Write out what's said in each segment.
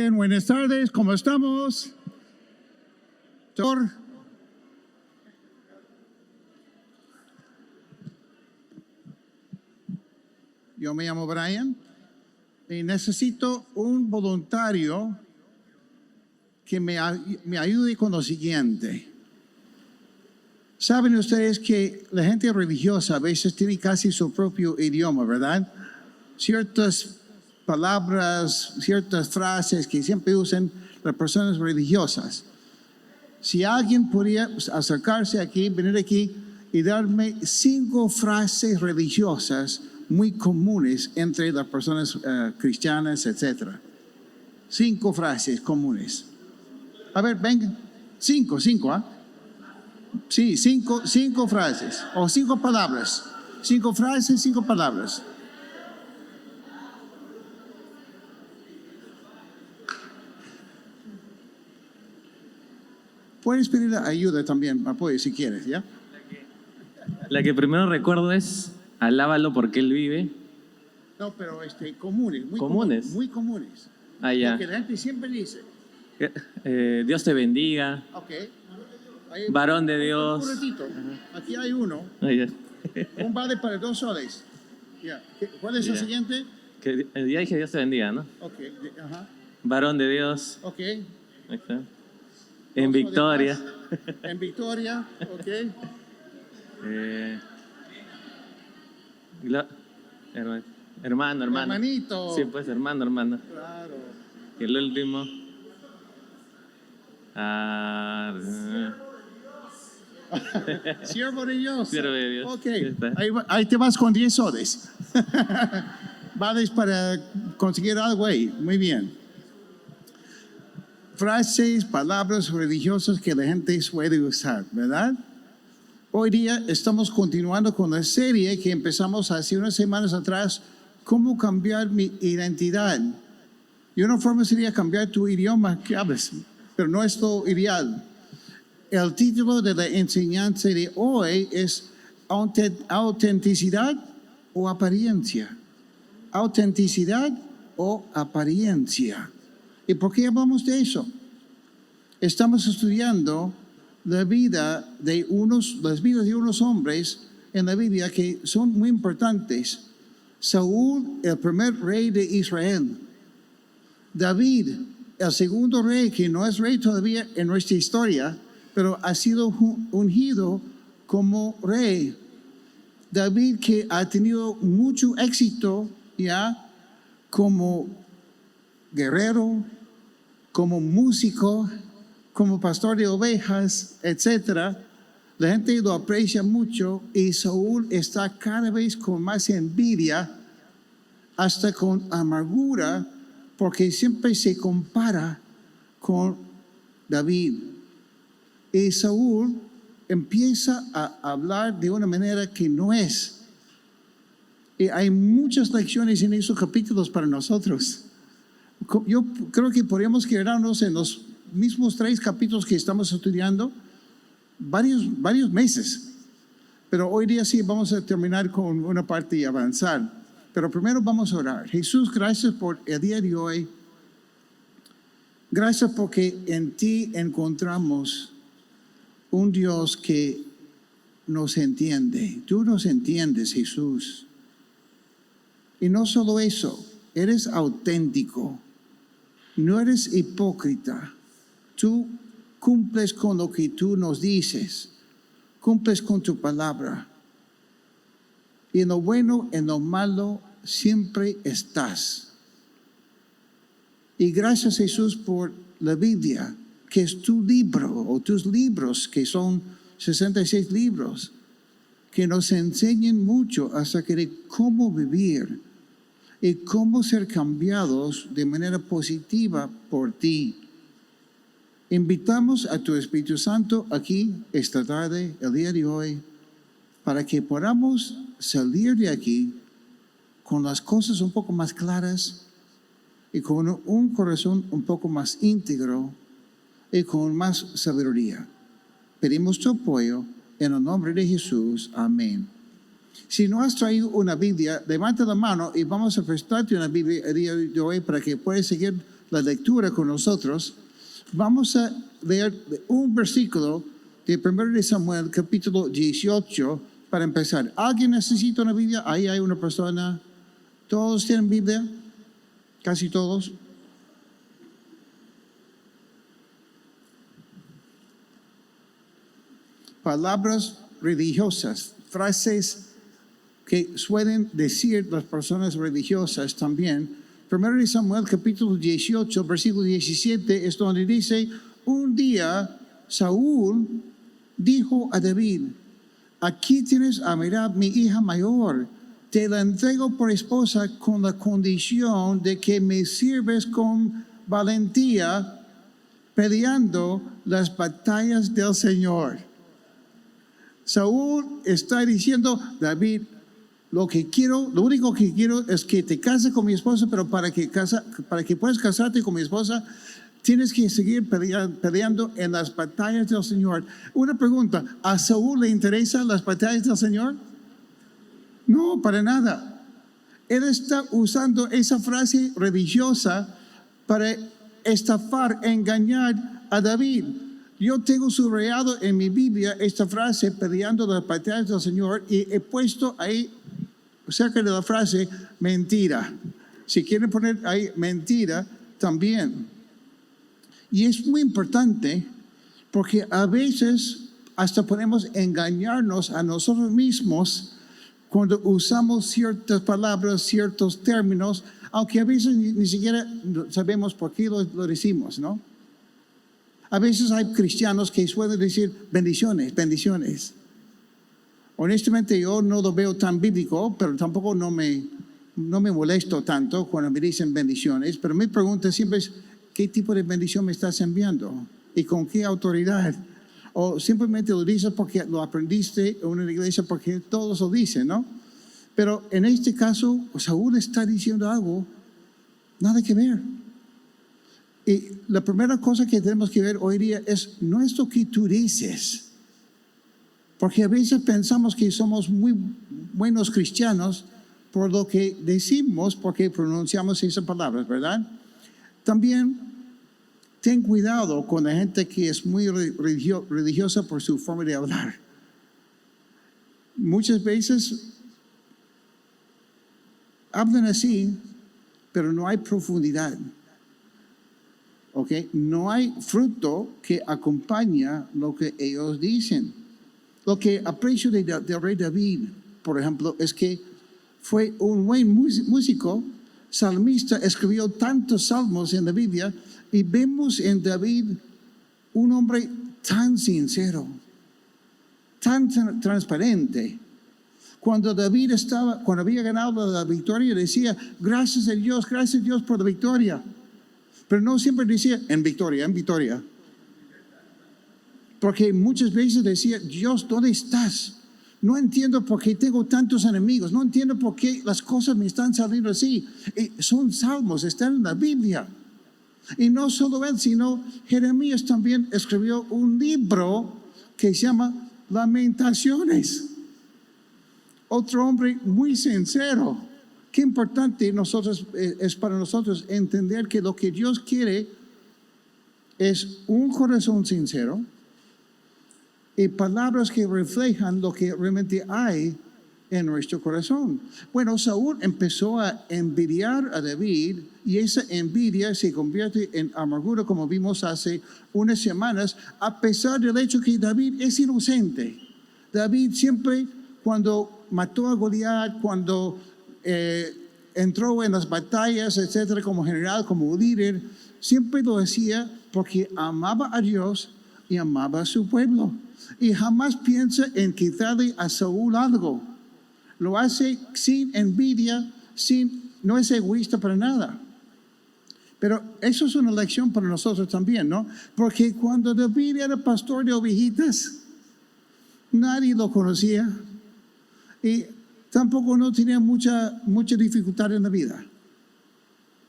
bien, buenas tardes, ¿cómo estamos? Yo me llamo Brian y necesito un voluntario que me ayude con lo siguiente. Saben ustedes que la gente religiosa a veces tiene casi su propio idioma, ¿verdad? Ciertas palabras, ciertas frases que siempre usan las personas religiosas. Si alguien podría acercarse aquí, venir aquí y darme 5 frases religiosas muy comunes entre las personas cristianas, etc. 5 frases comunes. A ver, vengan. 5, ¿ah? Sí, 5 frases o 5 palabras. 5 frases, 5 palabras. Puedes pedir ayuda también, apoyo si quieres, ¿ya? La que primero recuerdo es alábalo porque él vive. No, pero comunes, muy comunes. Ah, ya. Porque la gente siempre dice. Dios te bendiga. Ok. Varón de Dios. Un ratito. Aquí hay uno. Ah, ya. Un vale para 2 soles. Ya. ¿Cuál es el siguiente? Que ya dije Dios te bendiga, ¿no? Ok. Ajá. Varón de Dios. Ok. Ahí está. En victoria. En victoria, ok. Hermano. Hermanito. Sí, pues hermano. Claro. Y el último. Siervo de Dios. Siervo de Dios. Ok. Ahí te vas con 10 soles. Vales para conseguir algo ahí. Muy bien. Frases, palabras religiosas que la gente suele usar, ¿verdad? Hoy día estamos continuando con la serie que empezamos hace unas semanas atrás, cómo cambiar mi identidad. Y una forma sería cambiar tu idioma que hablas, pero no es lo ideal. El título de la enseñanza de hoy es autenticidad o apariencia. Autenticidad o apariencia. ¿Y por qué hablamos de eso? Estamos estudiando las vidas de unos hombres en la Biblia que son muy importantes. Saúl, el primer rey de Israel. David, el segundo rey, que no es rey todavía en nuestra historia, pero ha sido ungido como rey. David, que ha tenido mucho éxito ya como guerrero, como músico, como pastor de ovejas, etc. La gente lo aprecia mucho y Saúl está cada vez con más envidia, hasta con amargura, porque siempre se compara con David. Y Saúl empieza a hablar de una manera que no es. Y hay muchas lecciones en esos capítulos para nosotros. Yo creo que podríamos quedarnos en los mismos 3 capítulos que estamos estudiando varios meses. Pero hoy día sí vamos a terminar con una parte y avanzar. Pero primero vamos a orar. Jesús, gracias por el día de hoy. Gracias porque en ti encontramos un Dios que nos entiende. Tú nos entiendes, Jesús. Y no solo eso, eres auténtico. No eres hipócrita. Tú cumples con lo que tú nos dices. Cumples con tu palabra. Y en lo bueno, en lo malo, siempre estás. Y gracias, Jesús, por la Biblia, que es tu libro, o tus libros, que son 66 libros, que nos enseñan mucho acerca de cómo vivir y cómo ser cambiados de manera positiva por ti. Invitamos a tu Espíritu Santo aquí esta tarde, el día de hoy, para que podamos salir de aquí con las cosas un poco más claras y con un corazón un poco más íntegro y con más sabiduría. Pedimos tu apoyo en el nombre de Jesús. Amén. Si no has traído una Biblia, levanta la mano y vamos a prestarte una Biblia el día de hoy para que puedas seguir la lectura con nosotros, vamos a leer un versículo de 1 de Samuel, capítulo 18, para empezar. ¿Alguien necesita una Biblia? Ahí hay una persona. ¿Todos tienen Biblia? Casi todos. Palabras religiosas, frases que suelen decir las personas religiosas también. 1 de Samuel capítulo 18, versículo 17 es donde dice, un día Saúl dijo a David, aquí tienes a Merab, mi hija mayor, te la entrego por esposa con la condición de que me sirves con valentía peleando las batallas del Señor. Saúl está diciendo, David, lo único que quiero es que te cases con mi esposa, pero para que puedas casarte con mi esposa, tienes que seguir peleando en las batallas del Señor. Una pregunta, ¿a Saúl le interesan las batallas del Señor? No, para nada. Él está usando esa frase religiosa para estafar, engañar a David. Yo tengo subrayado en mi Biblia esta frase, peleando las batallas del Señor, y he puesto ahí, cerca de la frase, mentira. Si quieren poner ahí mentira, también. Y es muy importante, porque a veces hasta podemos engañarnos a nosotros mismos cuando usamos ciertas palabras, ciertos términos, aunque a veces ni siquiera sabemos por qué lo decimos, ¿no? A veces hay cristianos que suelen decir bendiciones, bendiciones. Honestamente yo no lo veo tan bíblico, pero tampoco no me molesto tanto cuando me dicen bendiciones. Pero mi pregunta siempre es, ¿qué tipo de bendición me estás enviando? ¿Y con qué autoridad? O simplemente lo dices porque lo aprendiste en una iglesia porque todos lo dicen, ¿no? Pero en este caso, Saúl está diciendo algo, nada que ver. Y la primera cosa que tenemos que ver hoy día es, no es lo que tú dices. Porque a veces pensamos que somos muy buenos cristianos por lo que decimos, porque pronunciamos esas palabras, ¿verdad? También ten cuidado con la gente que es muy religiosa por su forma de hablar. Muchas veces hablan así, pero no hay profundidad. ¿Okay? No hay fruto que acompaña lo que ellos dicen. Lo que aprecio del rey David, por ejemplo, es que fue un buen músico, salmista, escribió tantos salmos en la Biblia, y vemos en David un hombre tan sincero, tan transparente. Cuando había ganado la victoria, decía, gracias a Dios por la victoria. Pero no siempre decía, en victoria. Porque muchas veces decía, Dios, ¿dónde estás? No entiendo por qué tengo tantos enemigos. No entiendo por qué las cosas me están saliendo así. Y son salmos, están en la Biblia. Y no solo él, sino Jeremías también escribió un libro que se llama Lamentaciones. Otro hombre muy sincero. Qué importante es para nosotros entender que lo que Dios quiere es un corazón sincero y palabras que reflejan lo que realmente hay en nuestro corazón. Bueno, Saúl empezó a envidiar a David y esa envidia se convierte en amargura, como vimos hace unas semanas, a pesar del hecho que David es inocente. David siempre, cuando mató a Goliat, cuando entró en las batallas, etcétera, como general, como líder, siempre lo hacía porque amaba a Dios y amaba a su pueblo. Y jamás piensa en quitarle a Saúl algo. Lo hace sin envidia, no es egoísta para nada. Pero eso es una lección para nosotros también, ¿no? Porque cuando David era pastor de ovejitas, nadie lo conocía y tampoco no tenía mucha dificultad en la vida.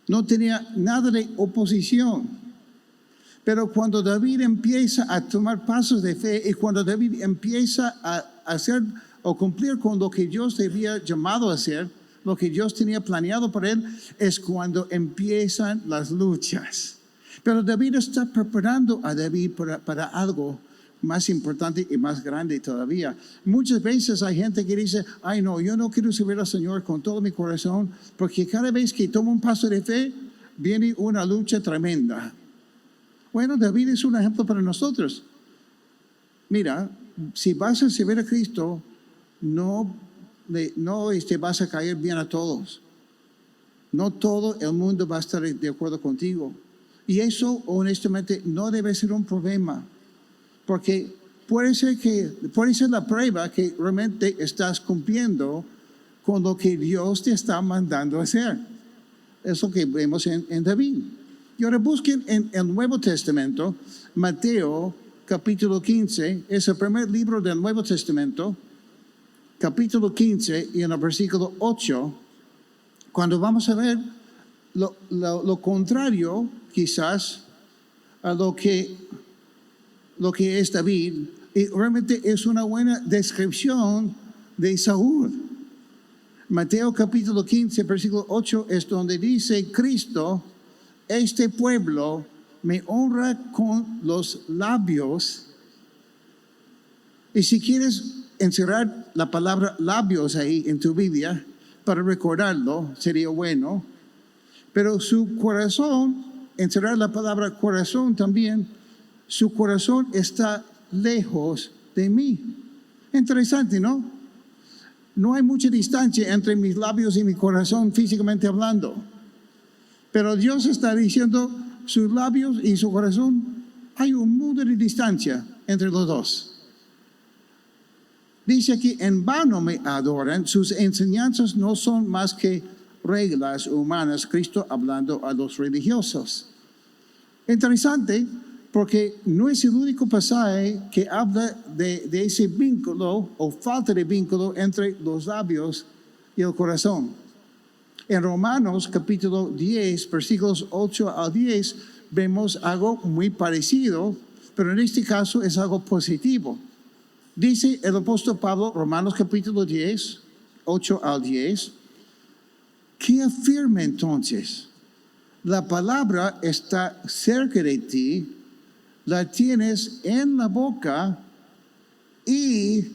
No tenía nada de oposición. Pero cuando David empieza a tomar pasos de fe y cuando David empieza a hacer o cumplir con lo que Dios le había llamado a hacer, lo que Dios tenía planeado para él es cuando empiezan las luchas. Pero David está preparando a David para algo más importante y más grande todavía. Muchas veces hay gente que dice, ay no, yo no quiero servir al Señor con todo mi corazón, porque cada vez que tomo un paso de fe, viene una lucha tremenda. Bueno, David es un ejemplo para nosotros. Mira, si vas a servir a Cristo, no vas a caer bien a todos. No todo el mundo va a estar de acuerdo contigo. Y eso, honestamente, no debe ser un problema. Porque puede ser la prueba que realmente estás cumpliendo con lo que Dios te está mandando a hacer. Eso que vemos en David. Y ahora busquen en el Nuevo Testamento, Mateo capítulo 15, es el primer libro del Nuevo Testamento, capítulo 15 y en el versículo 8, cuando vamos a ver lo contrario quizás a lo que es David, y realmente es una buena descripción de Saúl. Mateo capítulo 15, versículo 8 es donde dice Cristo, este pueblo me honra con los labios. Y si quieres encerrar la palabra labios ahí en tu Biblia para recordarlo, sería bueno. Pero su corazón, encerrar la palabra corazón también, su corazón está lejos de mí. Interesante, ¿no? No hay mucha distancia entre mis labios y mi corazón físicamente hablando. Pero Dios está diciendo, sus labios y su corazón, hay un mundo de distancia entre los dos. Dice aquí, en vano me adoran, sus enseñanzas no son más que reglas humanas. Cristo hablando a los religiosos. Interesante, porque no es el único pasaje que habla de ese vínculo o falta de vínculo entre los labios y el corazón. En Romanos capítulo 10, versículos 8 al 10, vemos algo muy parecido, pero en este caso es algo positivo. Dice el apóstol Pablo, Romanos capítulo 10, 8 al 10, ¿qué afirma entonces? La palabra está cerca de ti, la tienes en la boca y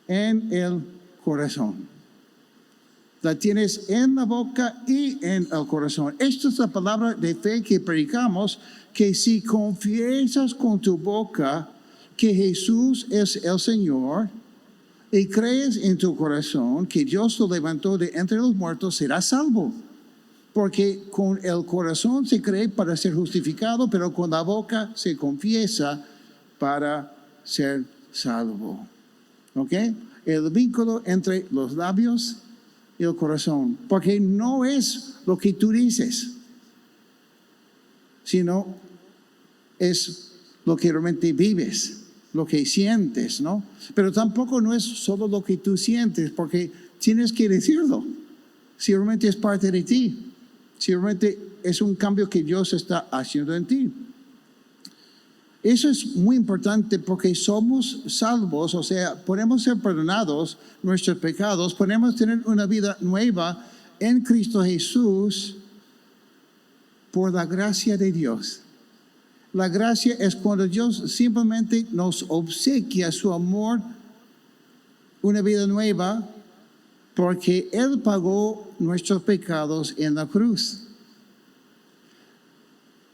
en el corazón. La tienes en la boca y en el corazón. Esta es la palabra de fe que predicamos, que si confiesas con tu boca que Jesús es el Señor y crees en tu corazón que Dios lo levantó de entre los muertos, serás salvo. Porque con el corazón se cree para ser justificado, pero con la boca se confiesa para ser salvo. ¿Ok? El vínculo entre los labios y el corazón. Porque no es lo que tú dices, sino es lo que realmente vives, lo que sientes, ¿no? Pero tampoco no es solo lo que tú sientes, porque tienes que decirlo. Si realmente es parte de ti. Si realmente es un cambio que Dios está haciendo en ti. Eso es muy importante porque somos salvos, o sea, podemos ser perdonados nuestros pecados, podemos tener una vida nueva en Cristo Jesús por la gracia de Dios. La gracia es cuando Dios simplemente nos obsequia su amor, una vida nueva, porque Él pagó nuestros pecados en la cruz.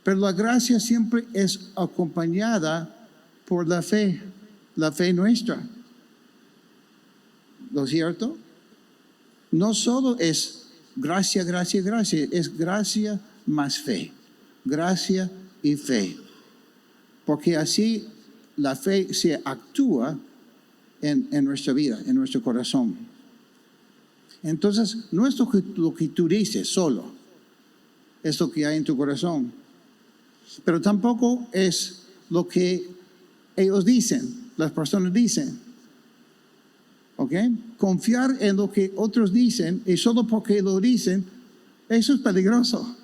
Pero la gracia siempre es acompañada por la fe nuestra. ¿Lo cierto? No solo es gracia, gracia, gracia, es gracia más fe. Gracia y fe. Porque así la fe se actúa en nuestra vida, en nuestro corazón. Entonces, no es lo que tú dices solo, es lo que hay en tu corazón. Pero tampoco es lo que ellos dicen, las personas dicen. ¿Ok? Confiar en lo que otros dicen y solo porque lo dicen, eso es peligroso.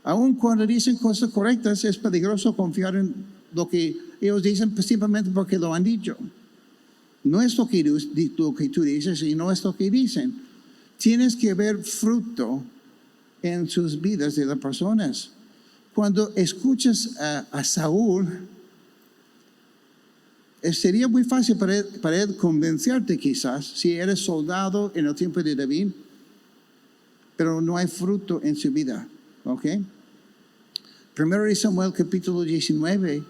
Aun cuando dicen cosas correctas, es peligroso confiar en lo que ellos dicen simplemente porque lo han dicho. No es lo que tú dices y no es lo que dicen. Tienes que ver fruto en sus vidas de las personas. Cuando escuchas a Saúl, sería muy fácil para él convencerte quizás, si eres soldado en el tiempo de David, pero no hay fruto en su vida. ¿Ok? Primero de Samuel capítulo 19,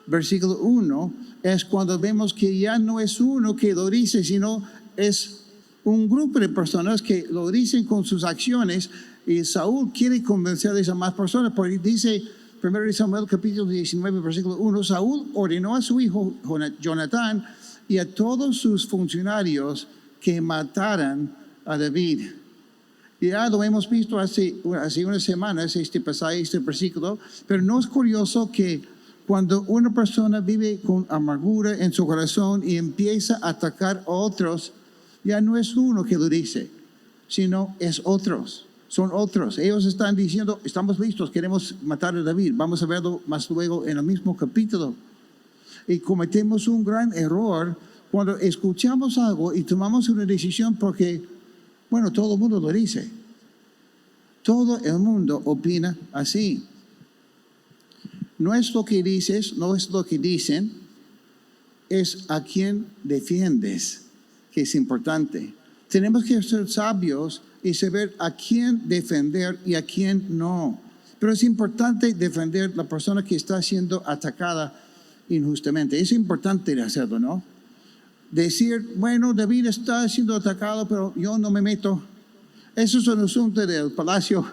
versículo 1, es cuando vemos que ya no es uno que lo dice, sino es un grupo de personas que lo dicen con sus acciones, y Saúl quiere convencer a esas más personas, porque dice, 1 Samuel capítulo 19, versículo 1, Saúl ordenó a su hijo Jonatán y a todos sus funcionarios que mataran a David. Ya lo hemos visto hace unas semanas, este pasaje, este versículo, pero no es curioso que cuando una persona vive con amargura en su corazón y empieza a atacar a otros, ya no es uno que lo dice, sino es otros. Son otros. Ellos están diciendo, estamos listos, queremos matar a David. Vamos a verlo más luego en el mismo capítulo. Y cometemos un gran error cuando escuchamos algo y tomamos una decisión porque, bueno, todo el mundo lo dice. Todo el mundo opina así. No es lo que dices, no es lo que dicen, es a quién defiendes, que es importante. Tenemos que ser sabios y saber a quién defender y a quién no. Pero es importante defender a la persona que está siendo atacada injustamente. Es importante hacerlo, ¿no? Decir, bueno, David está siendo atacado, pero yo no me meto. Eso es un asunto del palacio.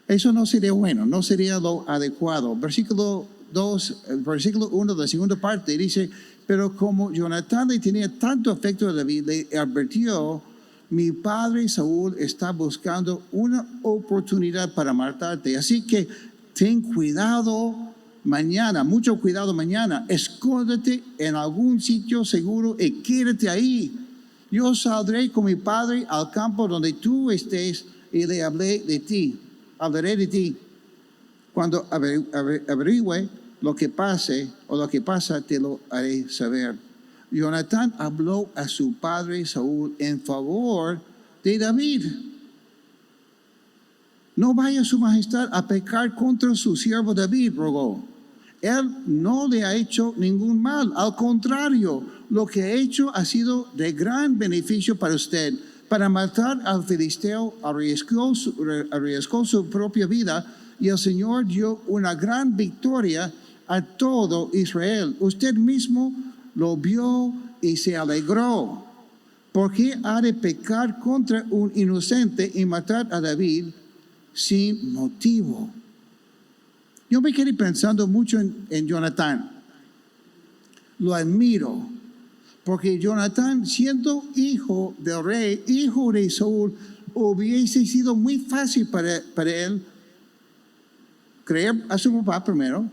Eso no sería bueno, no sería lo adecuado. Versículo 1 de la segunda parte dice, pero como Jonatán le tenía tanto afecto a David, le advirtió, mi padre Saúl está buscando una oportunidad para matarte. Así que ten cuidado mañana, mucho cuidado mañana. Escóndete en algún sitio seguro y quédate ahí. Yo saldré con mi padre al campo donde tú estés y le hablaré de ti. Cuando averigüe lo que pase o lo que pasa, te lo haré saber. Jonatán habló a su padre Saúl en favor de David. No vaya su majestad a pecar contra su siervo David, rogó. Él no le ha hecho ningún mal. Al contrario, lo que ha hecho ha sido de gran beneficio para usted. Para matar al filisteo arriesgó su propia vida y el Señor dio una gran victoria a todo Israel. Usted mismo lo vio y se alegró. ¿Por qué ha de pecar contra un inocente y matar a David sin motivo? Yo me quedé pensando mucho en Jonatán. Lo admiro, porque Jonatán, siendo hijo del rey, hijo de Saúl, hubiese sido muy fácil para él creer a su papá primero,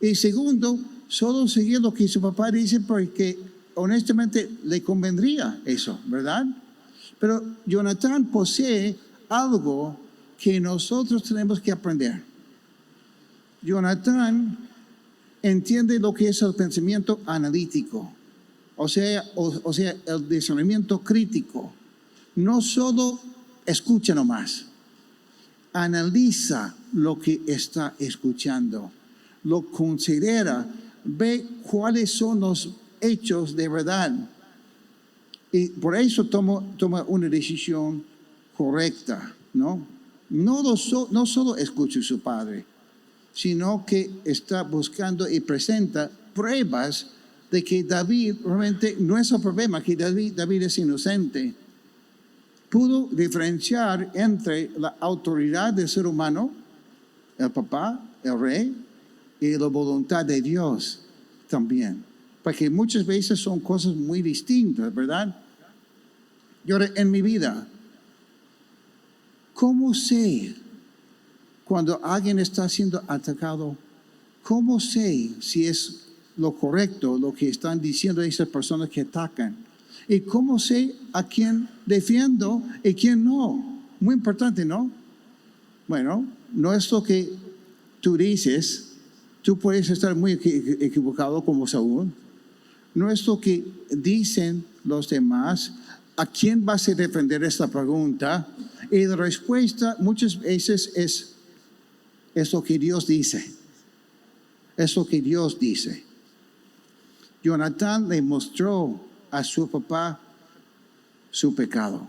y segundo, solo seguir lo que su papá dice porque honestamente le convendría eso, ¿verdad? Pero Jonatán posee algo que nosotros tenemos que aprender. Jonatán entiende lo que es el pensamiento analítico, o sea, el discernimiento crítico. No solo escucha nomás, analiza lo que está escuchando, lo considera, ve cuáles son los hechos de verdad y por eso toma una decisión correcta, ¿no? No solo escucha a su padre, sino que está buscando y presenta pruebas de que David realmente no es el problema, que David es inocente. Pudo diferenciar entre la autoridad del ser humano, el papá, el rey, y la voluntad de Dios también. Porque muchas veces son cosas muy distintas, ¿verdad? Yo en mi vida, ¿cómo sé cuando alguien está siendo atacado? ¿Cómo sé si es lo correcto lo que están diciendo esas personas que atacan? ¿Y cómo sé a quién defiendo y quién no? Muy importante, ¿no? Bueno, no es lo que tú dices. Tú puedes estar muy equivocado como Saúl. No es lo que dicen los demás. ¿a quién vas a defender esta pregunta? Y la respuesta muchas veces es lo que Dios dice. Es lo que Dios dice. Jonatán le mostró a su papá su pecado.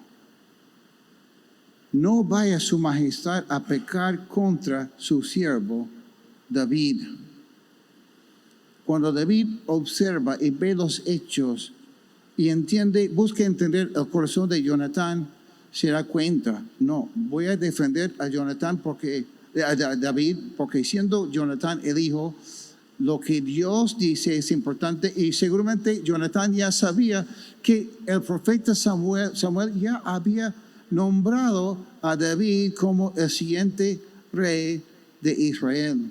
No vaya su majestad a pecar contra su siervo David. Cuando David observa y ve los hechos y entiende, busca entender el corazón de Jonatán, se da cuenta, no, voy a defender a Jonatán a David, porque siendo Jonatán el hijo, lo que Dios dice es importante, y seguramente Jonatán ya sabía que el profeta Samuel ya había nombrado a David como el siguiente rey de Israel.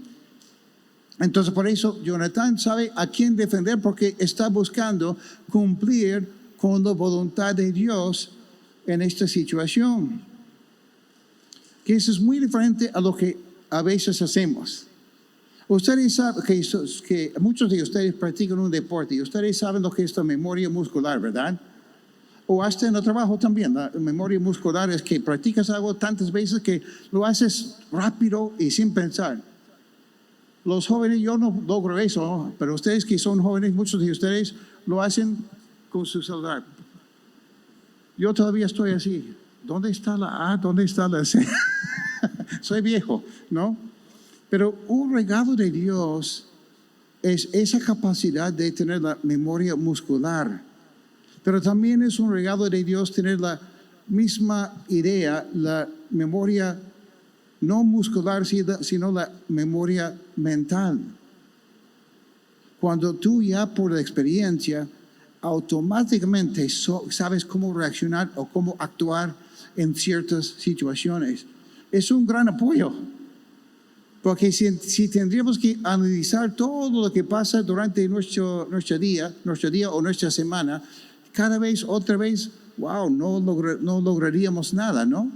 Entonces, por eso Jonatán sabe a quién defender, porque está buscando cumplir con la voluntad de Dios en esta situación. Que eso es muy diferente a lo que a veces hacemos. Ustedes saben que muchos de ustedes practican un deporte y ustedes saben lo que es la memoria muscular, ¿verdad? O hasta en el trabajo también. La memoria muscular es que practicas algo tantas veces que lo haces rápido y sin pensar. Los jóvenes, yo no logro eso, pero ustedes que son jóvenes, muchos de ustedes lo hacen con su celular. Yo todavía estoy así. ¿Dónde está la A? ¿Dónde está la C? Soy viejo, ¿no? Pero un regalo de Dios es esa capacidad de tener la memoria muscular. Pero también es un regalo de Dios tener la misma idea, la memoria no muscular, sino la memoria mental. Cuando tú ya por la experiencia automáticamente sabes cómo reaccionar o cómo actuar en ciertas situaciones. Es un gran apoyo. Porque si tendríamos que analizar todo lo que pasa durante nuestro día o nuestra semana, cada vez, otra vez, wow, no lograríamos nada, ¿no?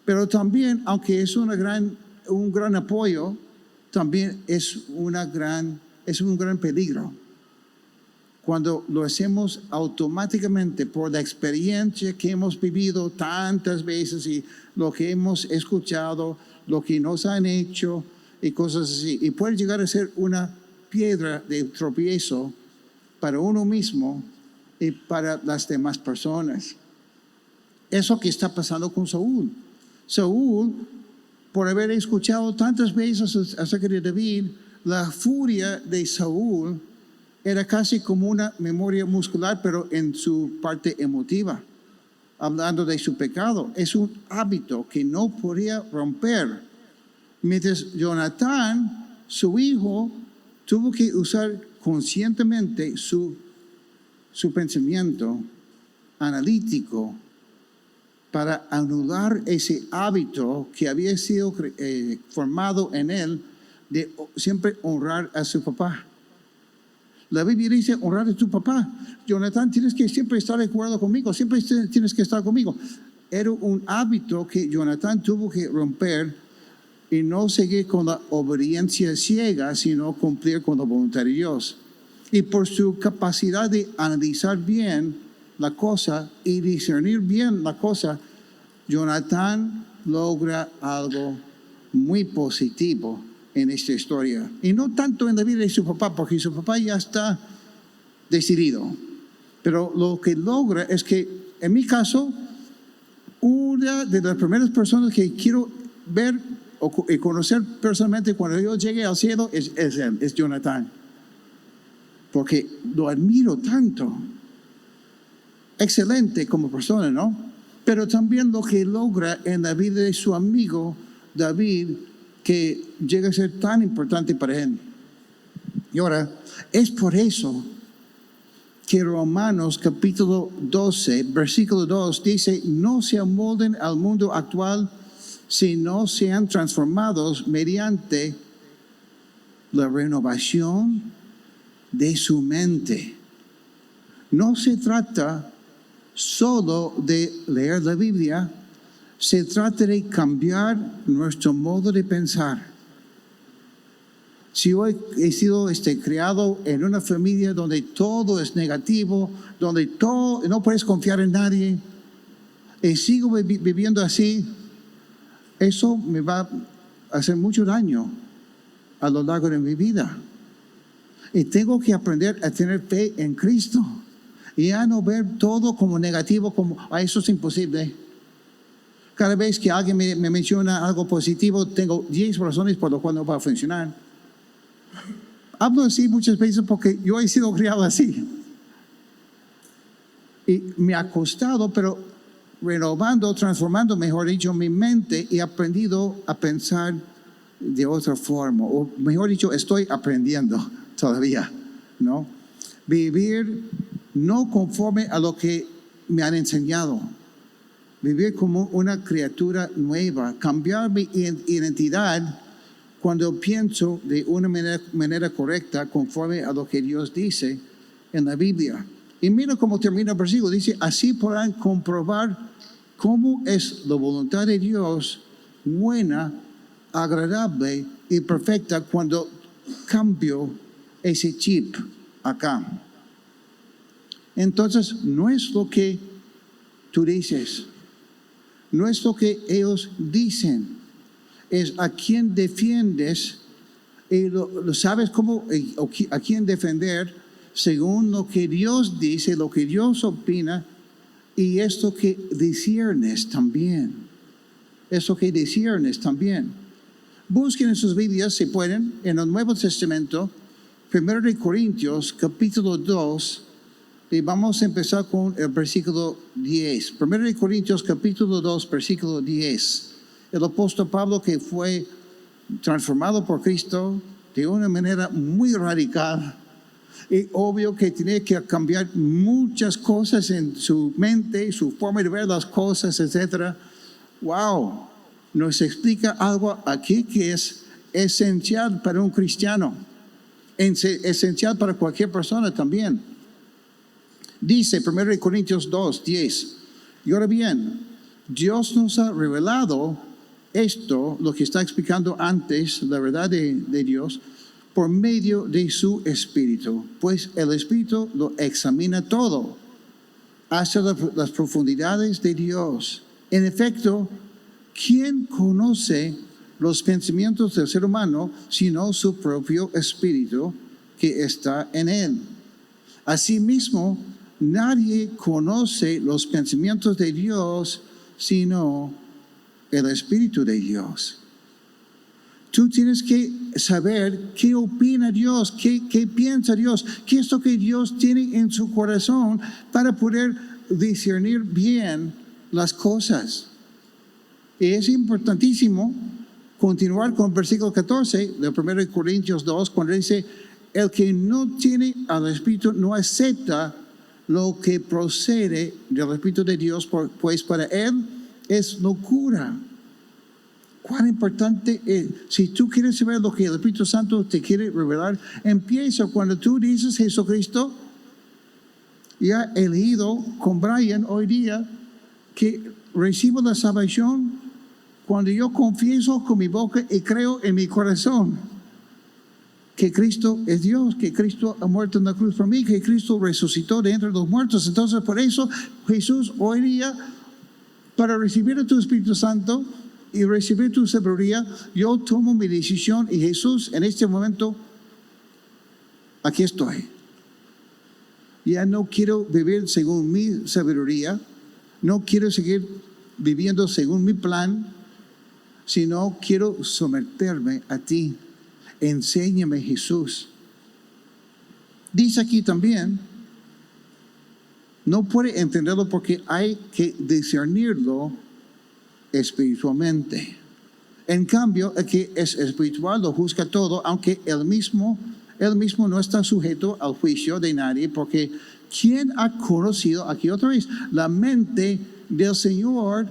Pero también, aunque es un gran apoyo, también es un gran peligro. Cuando lo hacemos automáticamente por la experiencia que hemos vivido tantas veces y lo que hemos escuchado, lo que nos han hecho y cosas así. Y puede llegar a ser una piedra de tropiezo para uno mismo y para las demás personas. Eso que está pasando con Saúl. Saúl, por haber escuchado tantas veces acerca de David, la furia de Saúl era casi como una memoria muscular, pero en su parte emotiva, hablando de su pecado. Es un hábito que no podía romper. Mientras Jonatán, su hijo, tuvo que usar conscientemente su pensamiento analítico para anular ese hábito que había sido formado en él de siempre honrar a su papá. La Biblia dice honrar a tu papá. Jonatán, tienes que siempre estar de acuerdo conmigo, siempre tienes que estar conmigo. Era un hábito que Jonatán tuvo que romper y no seguir con la obediencia ciega, sino cumplir con la voluntad de Dios. Y por su capacidad de analizar bien la cosa y discernir bien la cosa, Jonatán logra algo muy positivo en esta historia. Y no tanto en la vida de su papá, porque su papá ya está decidido. Pero lo que logra es que, en mi caso, una de las primeras personas que quiero ver y conocer personalmente cuando yo llegue al cielo es él, es Jonatán. Porque lo admiro tanto. Excelente como persona, ¿no? Pero también lo que logra en la vida de su amigo David, que llega a ser tan importante para él. Y ahora, es por eso que Romanos capítulo 12, versículo 2 dice, no se amolden al mundo actual, sino sean transformados mediante la renovación de su mente. No se trata solo de leer la Biblia, se trata de cambiar nuestro modo de pensar. Si yo he sido criado en una familia donde todo es negativo, donde todo, no puedes confiar en nadie, y sigo viviendo así, eso me va a hacer mucho daño a lo largo de mi vida. Y tengo que aprender a tener fe en Cristo y a no ver todo como negativo, como eso es imposible. Cada vez que alguien me menciona algo positivo, tengo 10 razones por las cuales no va a funcionar. Hablo así muchas veces porque yo he sido criado así. Y me ha costado, pero renovando, transformando, mejor dicho, mi mente, he aprendido a pensar de otra forma. O mejor dicho, estoy aprendiendo todavía, ¿no? Vivir no conforme a lo que me han enseñado. Vivir como una criatura nueva. Cambiar mi identidad cuando pienso de una manera correcta conforme a lo que Dios dice en la Biblia. Y mira cómo termina el versículo. Dice, así podrán comprobar cómo es la voluntad de Dios, buena, agradable y perfecta, cuando cambio ese chip acá. Entonces, no es lo que tú dices, no es lo que ellos dicen, es a quién defiendes, y lo sabes cómo, a quién defender según lo que Dios dice, lo que Dios opina, y esto que disciernes también. Eso que disciernes también. Busquen en sus Biblias, si pueden, en el Nuevo Testamento, 1 Corintios, capítulo 2, y vamos a empezar con el versículo 10. 1 Corintios, capítulo 2, versículo 10. El apóstol Pablo, que fue transformado por Cristo de una manera muy radical, y obvio que tenía que cambiar muchas cosas en su mente, su forma de ver las cosas, etc. ¡Wow! Nos explica algo aquí que es esencial para un cristiano, esencial para cualquier persona también. Dice 1 Corintios 2, 10. Y ahora bien, Dios nos ha revelado esto, lo que está explicando antes, la verdad de Dios, por medio de su Espíritu. Pues el Espíritu lo examina todo, hasta las profundidades de Dios. En efecto, ¿quién conoce los pensamientos del ser humano sino su propio Espíritu que está en él? Asimismo, nadie conoce los pensamientos de Dios sino el Espíritu de Dios. Tú tienes que saber qué opina Dios, qué piensa Dios, qué es lo que Dios tiene en su corazón para poder discernir bien las cosas. Y es importantísimo continuar con el versículo 14 de 1 Corintios 2, cuando dice, el que no tiene al Espíritu no acepta lo que procede del Espíritu de Dios, pues para él es locura. Cuán importante es, si tú quieres saber lo que el Espíritu Santo te quiere revelar, empieza cuando tú dices, Jesucristo, ya he leído con Brian hoy día, que recibo la salvación cuando yo confieso con mi boca y creo en mi corazón que Cristo es Dios, que Cristo ha muerto en la cruz por mí, que Cristo resucitó de entre los muertos. Entonces, por eso, Jesús, hoy día, para recibir a tu Espíritu Santo y recibir tu sabiduría, yo tomo mi decisión, y Jesús, en este momento, aquí estoy. Ya no quiero vivir según mi sabiduría, no quiero seguir viviendo según mi plan, sino quiero someterme a ti. Enséñame, Jesús. Dice aquí también, no puede entenderlo porque hay que discernirlo espiritualmente. En cambio, el que es espiritual lo juzga todo, aunque él mismo no está sujeto al juicio de nadie, porque ¿quién ha conocido, aquí otra vez, la mente del Señor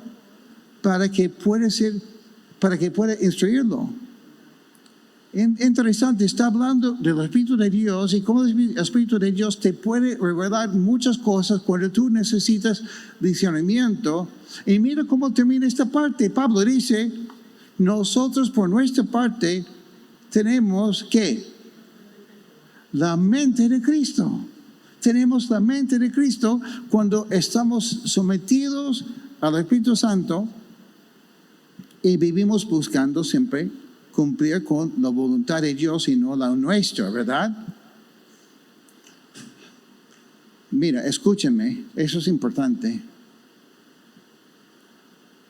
para que pueda instruirlo? Interesante, está hablando del Espíritu de Dios y cómo el Espíritu de Dios te puede revelar muchas cosas cuando tú necesitas discernimiento. Y mira cómo termina esta parte. Pablo dice, nosotros por nuestra parte tenemos ¿qué? La mente de Cristo. Tenemos la mente de Cristo cuando estamos sometidos al Espíritu Santo y vivimos buscando siempre cumplir con la voluntad de Dios y no la nuestra, ¿verdad? Mira, escúchenme, eso es importante.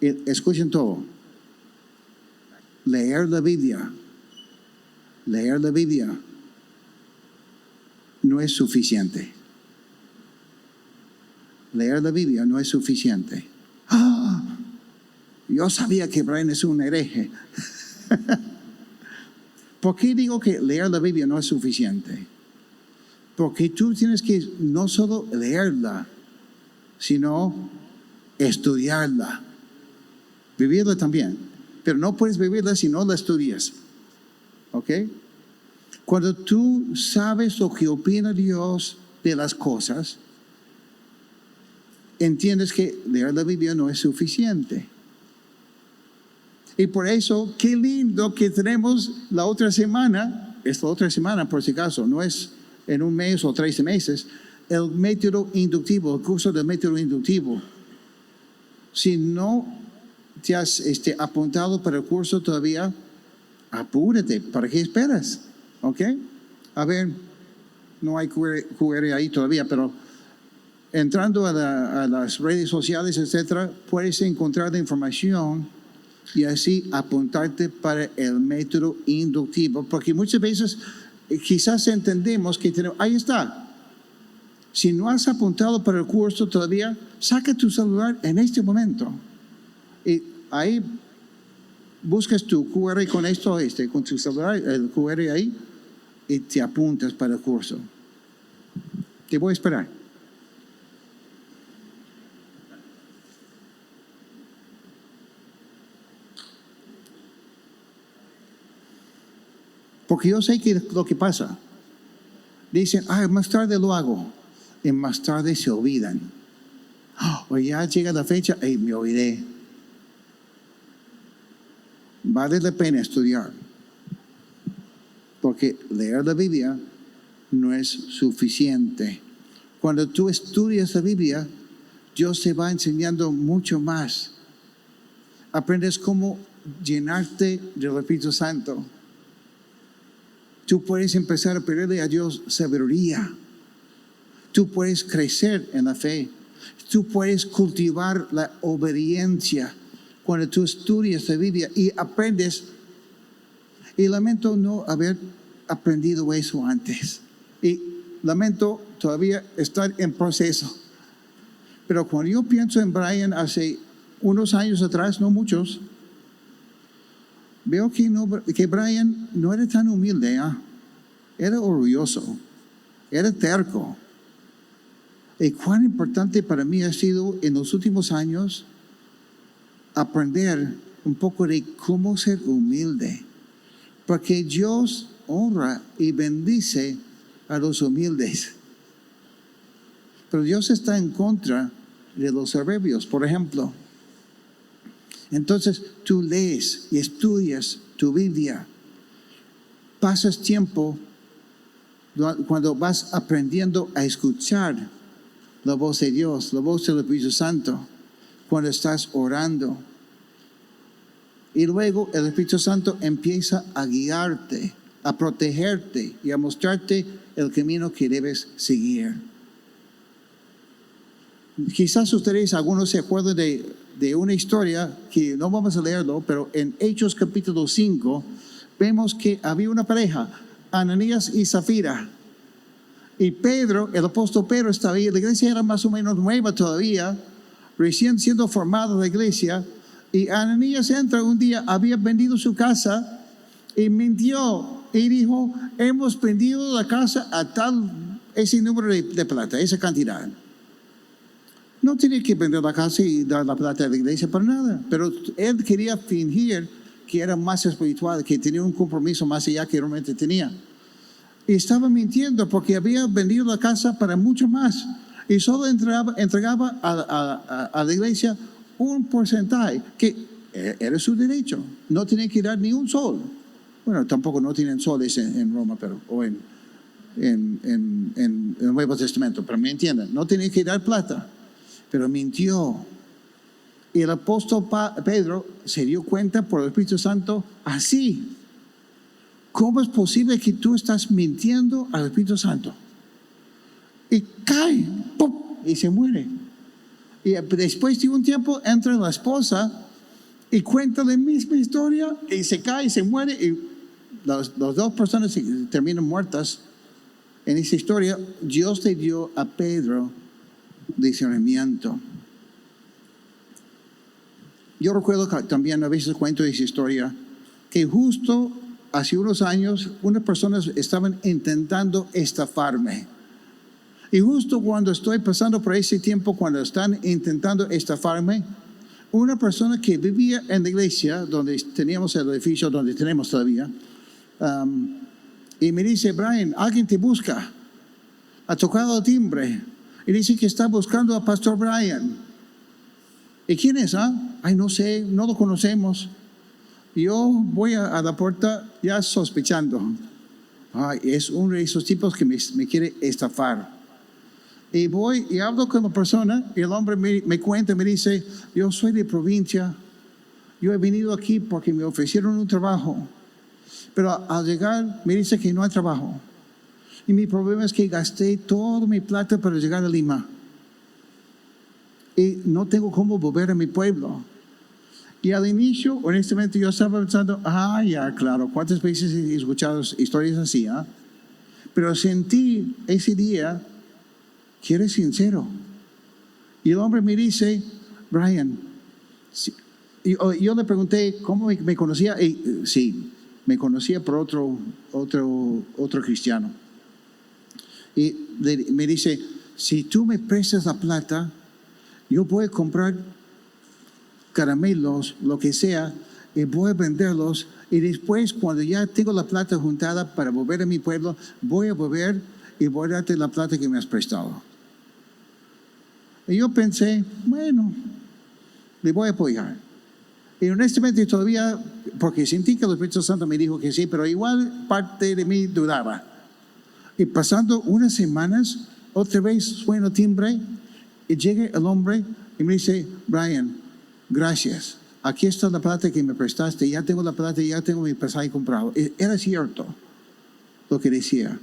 Escuchen todo. Leer la Biblia no es suficiente. Leer la Biblia no es suficiente. ¡Ah! Yo sabía que Brian es un hereje. ¿Por qué digo que leer la Biblia no es suficiente? Porque tú tienes que no solo leerla, sino estudiarla. Vivirla también. Pero no puedes vivirla si no la estudias. ¿Ok? Cuando tú sabes lo que opina Dios de las cosas, entiendes que leer la Biblia no es suficiente. Y por eso, qué lindo que tenemos la otra semana, esta otra semana por si acaso, no es en un mes o 13 meses, el método inductivo, el curso del método inductivo. Si no te has apuntado para el curso todavía, apúrate. ¿Para qué esperas? ¿Ok? A ver, no hay QR ahí todavía, pero entrando a las redes sociales, etcétera, puedes encontrar la información y así apuntarte para el método inductivo, porque muchas veces quizás entendemos que tenemos, ahí está. Si no has apuntado para el curso todavía, saca tu celular en este momento y ahí buscas tu QR con esto, con tu celular, el QR ahí, y te apuntas para el curso. Te voy a esperar. Porque yo sé que lo que pasa. Dicen, más tarde lo hago. Y más tarde se olvidan. O ya llega la fecha y me olvidé. Vale la pena estudiar. Porque leer la Biblia no es suficiente. Cuando tú estudias la Biblia, Dios te va enseñando mucho más. Aprendes cómo llenarte del Espíritu Santo. Tú puedes empezar a pedirle a Dios sabiduría. Tú puedes crecer en la fe. Tú puedes cultivar la obediencia cuando tú estudias la Biblia y aprendes. Y lamento no haber aprendido eso antes. Y lamento todavía estar en proceso. Pero cuando yo pienso en Brian hace unos años atrás, no muchos, veo que Brian no era tan humilde, era orgulloso, era terco. Y cuán importante para mí ha sido en los últimos años aprender un poco de cómo ser humilde. Porque Dios honra y bendice a los humildes. Pero Dios está en contra de los soberbios, por ejemplo. Entonces tú lees y estudias tu Biblia. Pasas tiempo cuando vas aprendiendo a escuchar la voz de Dios, la voz del Espíritu Santo, cuando estás orando. Y luego el Espíritu Santo empieza a guiarte, a protegerte y a mostrarte el camino que debes seguir. Quizás ustedes, algunos se acuerdan de una historia que no vamos a leerlo, pero en Hechos capítulo 5 vemos que había una pareja, Ananías y Zafira. Y Pedro, el apóstol Pedro estaba ahí, la iglesia era más o menos nueva todavía, recién siendo formada la iglesia, y Ananías entra un día, había vendido su casa y mintió y dijo, hemos vendido la casa a ese número de plata, esa cantidad. No tenía que vender la casa y dar la plata a la iglesia para nada, pero él quería fingir que era más espiritual, que tenía un compromiso más allá que realmente tenía. Y estaba mintiendo porque había vendido la casa para mucho más. Y solo entregaba a la iglesia un porcentaje, que era su derecho. No tenía que dar ni un sol. Bueno, tampoco no tienen soles en Roma, pero, o en el Nuevo Testamento, pero me entienden, no tienen que dar plata, pero mintió. Y el apóstol Pedro se dio cuenta por el Espíritu Santo así. ¿Cómo es posible que tú estás mintiendo al Espíritu Santo? Y cae, ¡pum!, y se muere. Y después de un tiempo entra la esposa y cuenta la misma historia y se cae y se muere y las dos personas terminan muertas. En esa historia Dios le dio a Pedro discernimiento. Yo recuerdo que también a veces cuento esa historia, que justo hace unos años unas personas estaban intentando estafarme. Y justo cuando estoy pasando por ese tiempo, cuando están intentando estafarme, una persona que vivía en la iglesia, donde teníamos el edificio, donde tenemos todavía, y me dice: Brian, alguien te busca, ha tocado el timbre, y dice que está buscando al pastor Brian. ¿Y quién es? Ay, no sé, no lo conocemos. Yo voy a la puerta ya sospechando. Ay, es uno de esos tipos que me quiere estafar. Y voy y hablo con la persona y el hombre me cuenta, me dice: yo soy de provincia, yo he venido aquí porque me ofrecieron un trabajo, pero al llegar me dice que no hay trabajo. Y mi problema es que gasté toda mi plata para llegar a Lima. Y no tengo cómo volver a mi pueblo. Y al inicio, honestamente, yo estaba pensando: ya, claro, ¿cuántas veces he escuchado historias así? Pero sentí ese día que eres sincero. Y el hombre me dice: Brian, y yo le pregunté cómo me conocía. Y sí, me conocía por otro cristiano. Y me dice: si tú me prestas la plata, yo voy a comprar caramelos, lo que sea, y voy a venderlos. Y después, cuando ya tengo la plata juntada para volver a mi pueblo, voy a volver y voy a darte la plata que me has prestado. Y yo pensé: bueno, le voy a apoyar. Y honestamente todavía, porque sentí que el Espíritu Santo me dijo que sí, pero igual parte de mí dudaba. Y pasando unas semanas, otra vez suena el timbre y llega el hombre y me dice: Brian, gracias. Aquí está la plata que me prestaste. Ya tengo la plata, ya tengo mi pasaje comprado. Era cierto lo que decía.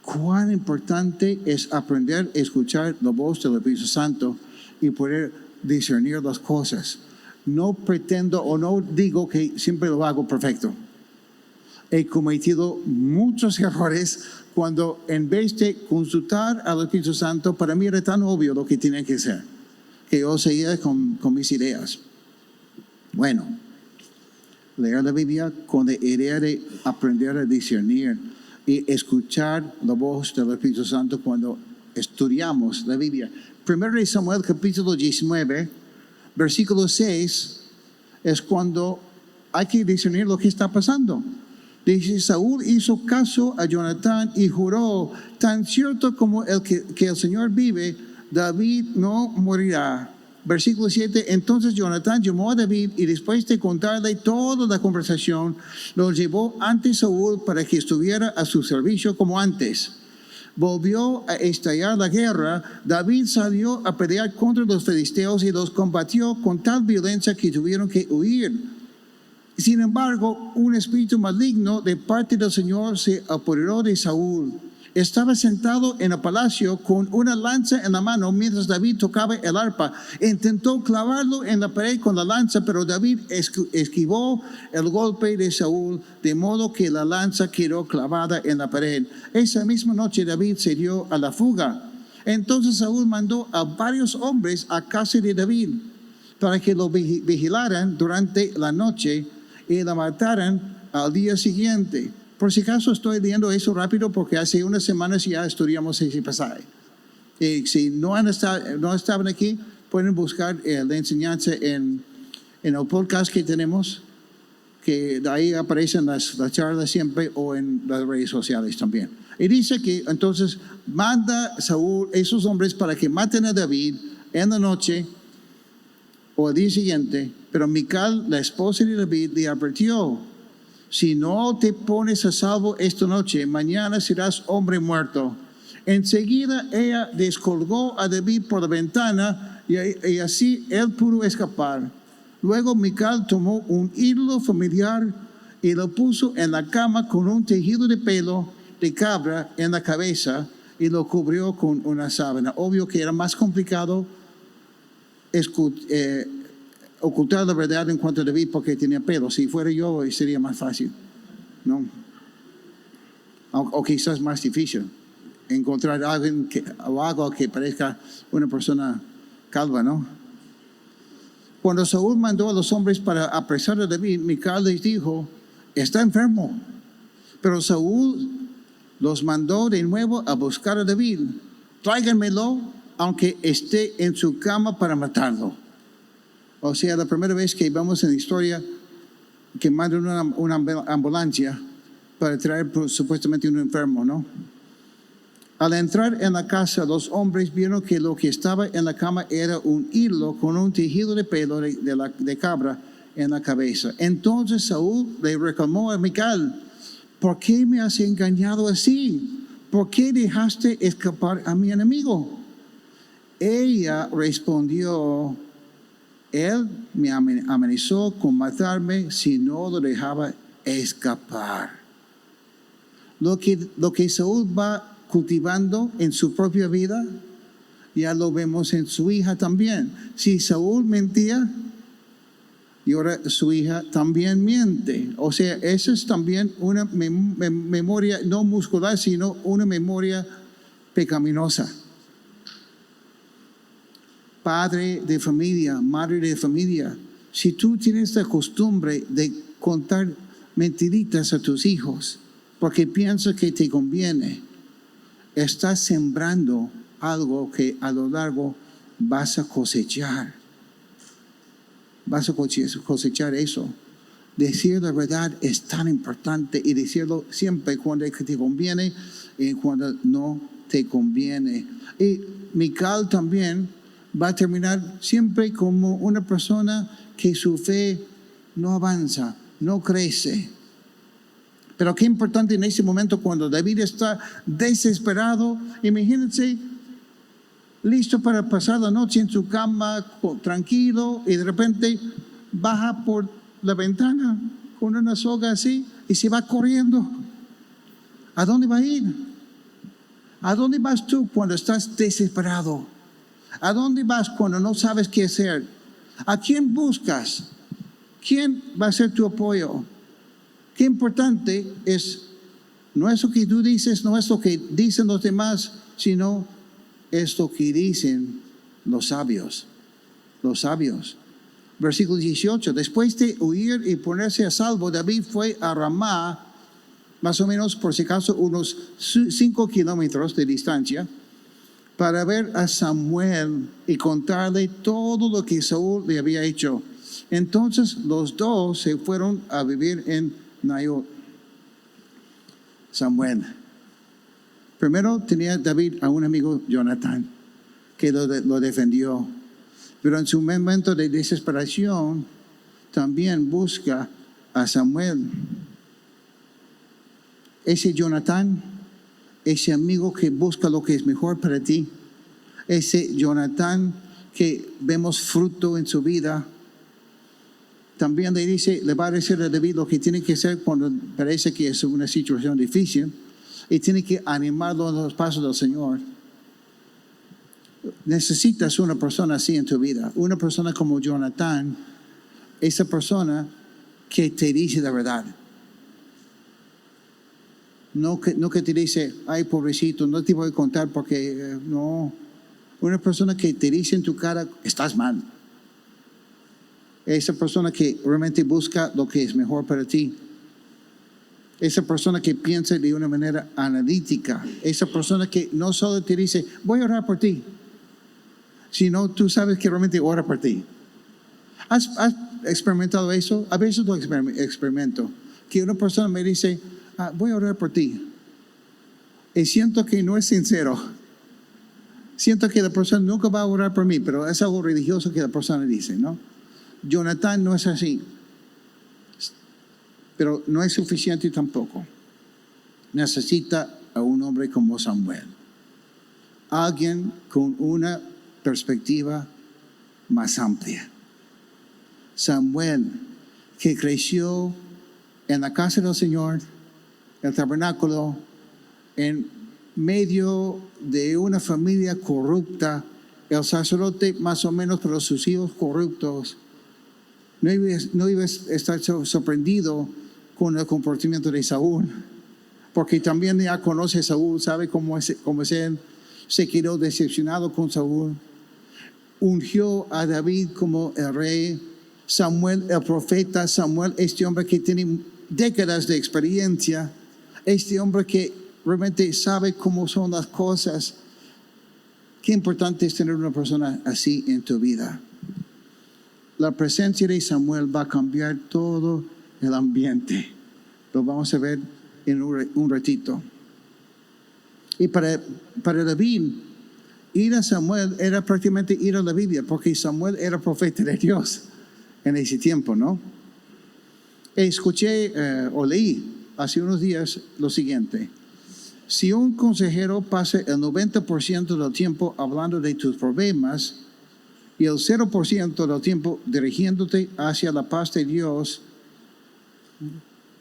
Cuán importante es aprender a escuchar la voz del Espíritu Santo y poder discernir las cosas. No pretendo o no digo que siempre lo hago perfecto. He cometido muchos errores cuando, en vez de consultar al Espíritu Santo, para mí era tan obvio lo que tenía que hacer, que yo seguía con mis ideas. Bueno, leer la Biblia con la idea de aprender a discernir y escuchar la voz del Espíritu Santo cuando estudiamos la Biblia. 1 Samuel capítulo 19, versículo 6, es cuando hay que discernir lo que está pasando. Dice: Saúl hizo caso a Jonatán y juró: tan cierto como que el Señor vive, David no morirá. Versículo 7, entonces Jonatán llamó a David y después de contarle toda la conversación, lo llevó ante Saúl para que estuviera a su servicio como antes. Volvió a estallar la guerra. David salió a pelear contra los filisteos y los combatió con tal violencia que tuvieron que huir. Sin embargo, un espíritu maligno de parte del Señor se apoderó de Saúl. Estaba sentado en el palacio con una lanza en la mano mientras David tocaba el arpa. Intentó clavarlo en la pared con la lanza, pero David esquivó el golpe de Saúl, de modo que la lanza quedó clavada en la pared. Esa misma noche David se dio a la fuga. Entonces Saúl mandó a varios hombres a casa de David para que lo vigilaran durante la noche y la mataran al día siguiente. Por si acaso estoy leyendo eso rápido porque hace unas semanas ya estudiamos ese pasaje. Y si no estaban aquí, pueden buscar la enseñanza en el podcast que tenemos, que de ahí aparecen las charlas siempre, o en las redes sociales también. Y dice que entonces manda Saúl esos hombres para que maten a David en la noche o al día siguiente, pero Mical, la esposa de David, le advirtió: si no te pones a salvo esta noche, mañana serás hombre muerto. Enseguida ella descolgó a David por la ventana y así él pudo escapar. Luego Mical tomó un ídolo familiar y lo puso en la cama con un tejido de pelo de cabra en la cabeza y lo cubrió con una sábana. Obvio que era más complicado ocultar la verdad en cuanto a David porque tenía pelo. Si fuera yo sería más fácil, ¿no? O quizás más difícil encontrar a alguien o algo que parezca una persona calva, ¿no? Cuando Saúl mandó a los hombres para apresar a David, Mical les dijo, está enfermo. Pero Saúl los mandó de nuevo a buscar a David. Tráiganmelo, aunque esté en su cama para matarlo. O sea, la primera vez que vemos en la historia que mandan una ambulancia para traer supuestamente un enfermo, ¿no? Al entrar en la casa, los hombres vieron que lo que estaba en la cama era un hilo con un tejido de pelo de cabra en la cabeza. Entonces Saúl le reclamó a Mical, ¿por qué me has engañado así? ¿Por qué dejaste escapar a mi enemigo? Ella respondió, él me amenazó con matarme si no lo dejaba escapar. Lo que Saúl va cultivando en su propia vida, ya lo vemos en su hija también. Si Saúl mentía, y ahora su hija también miente. O sea, esa es también una memoria no muscular, sino una memoria pecaminosa. Padre de familia, madre de familia, si tú tienes la costumbre de contar mentiritas a tus hijos porque piensas que te conviene, estás sembrando algo que a lo largo vas a cosechar. Vas a cosechar eso. Decir la verdad es tan importante y decirlo siempre cuando te conviene y cuando no te conviene. Y Mical también va a terminar siempre como una persona que su fe no avanza, no crece. Pero qué importante en ese momento cuando David está desesperado, imagínense, listo para pasar la noche en su cama, tranquilo, y de repente baja por la ventana con una soga así y se va corriendo. ¿A dónde va a ir? ¿A dónde vas tú cuando estás desesperado? ¿A dónde vas cuando no sabes qué hacer? ¿A quién buscas? ¿Quién va a ser tu apoyo? Qué importante no es lo que tú dices, no es lo que dicen los demás, sino es lo que dicen los sabios. Los sabios. Versículo 18. Después de huir y ponerse a salvo, David fue a Ramá, más o menos por si acaso unos 5 kilómetros de distancia, para ver a Samuel y contarle todo lo que Saúl le había hecho. Entonces los dos se fueron a vivir en Nayot. Samuel. Primero tenía David a un amigo, Jonatán, que lo defendió. Pero en su momento de desesperación, también busca a Samuel. Ese Jonatán, ese amigo que busca lo que es mejor para ti, ese Jonatán que vemos fruto en su vida, también le va a decir a David lo que tiene que hacer cuando parece que es una situación difícil y tiene que animarlo en los pasos del Señor. Necesitas una persona así en tu vida, una persona como Jonatán, esa persona que te dice la verdad. No que te dice, ay pobrecito, no te voy a contar porque no. Una persona que te dice en tu cara, estás mal. Esa persona que realmente busca lo que es mejor para ti. Esa persona que piensa de una manera analítica. Esa persona que no solo te dice, voy a orar por ti, sino tú sabes que realmente ora por ti. ¿Has experimentado eso? A veces lo experimento. Que una persona me dice, voy a orar por ti. Y siento que no es sincero. Siento que la persona nunca va a orar por mí, pero es algo religioso que la persona dice, ¿no? Jonatán no es así. Pero no es suficiente tampoco. Necesita a un hombre como Samuel. Alguien con una perspectiva más amplia. Samuel, que creció en la casa del Señor, el tabernáculo, en medio de una familia corrupta, el sacerdote más o menos, pero sus hijos corruptos. No iba a estar sorprendido con el comportamiento de Saúl, porque también ya conoce a Saúl, sabe cómo es él. Se quedó decepcionado con Saúl. Ungió a David como el rey. Samuel, el profeta, Samuel, este hombre que tiene décadas de experiencia, este hombre que realmente sabe cómo son las cosas. Qué importante es tener una persona así en tu vida. La presencia de Samuel va a cambiar todo el ambiente. Lo vamos a ver en un ratito. Y para David, ir a Samuel era prácticamente ir a la Biblia, porque Samuel era profeta de Dios en ese tiempo, ¿no? Escuché o leí hace unos días lo siguiente. Si un consejero pasa el 90% del tiempo hablando de tus problemas y el 0% del tiempo dirigiéndote hacia la paz de Dios,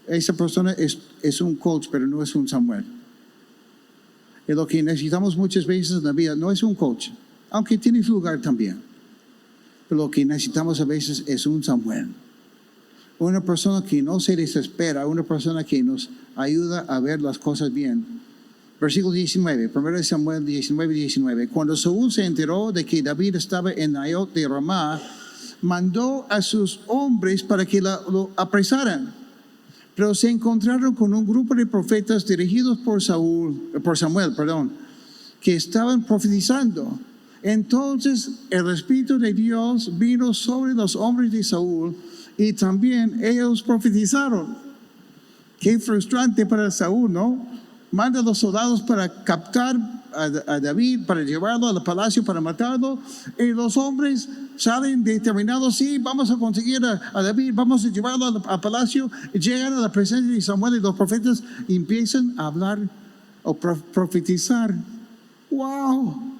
esa persona es un coach, pero no es un Samuel. Y lo que necesitamos muchas veces en la vida no es un coach, aunque tiene su lugar también. Pero lo que necesitamos a veces es un Samuel. Una persona que no se desespera, una persona que nos ayuda a ver las cosas bien. Versículo 19, 1 Samuel 19. Cuando Saúl se enteró de que David estaba en Naiot de Ramá, mandó a sus hombres para que lo apresaran. Pero se encontraron con un grupo de profetas dirigidos por Samuel, que estaban profetizando. Entonces el Espíritu de Dios vino sobre los hombres de Saúl y también ellos profetizaron. Qué frustrante para Saúl, ¿no? Manda a los soldados para captar a David, para llevarlo al palacio, para matarlo. Y los hombres salen determinados, sí, vamos a conseguir a David, vamos a llevarlo al palacio. Llegan a la presencia de Samuel y los profetas empiezan a hablar o profetizar. ¡Wow!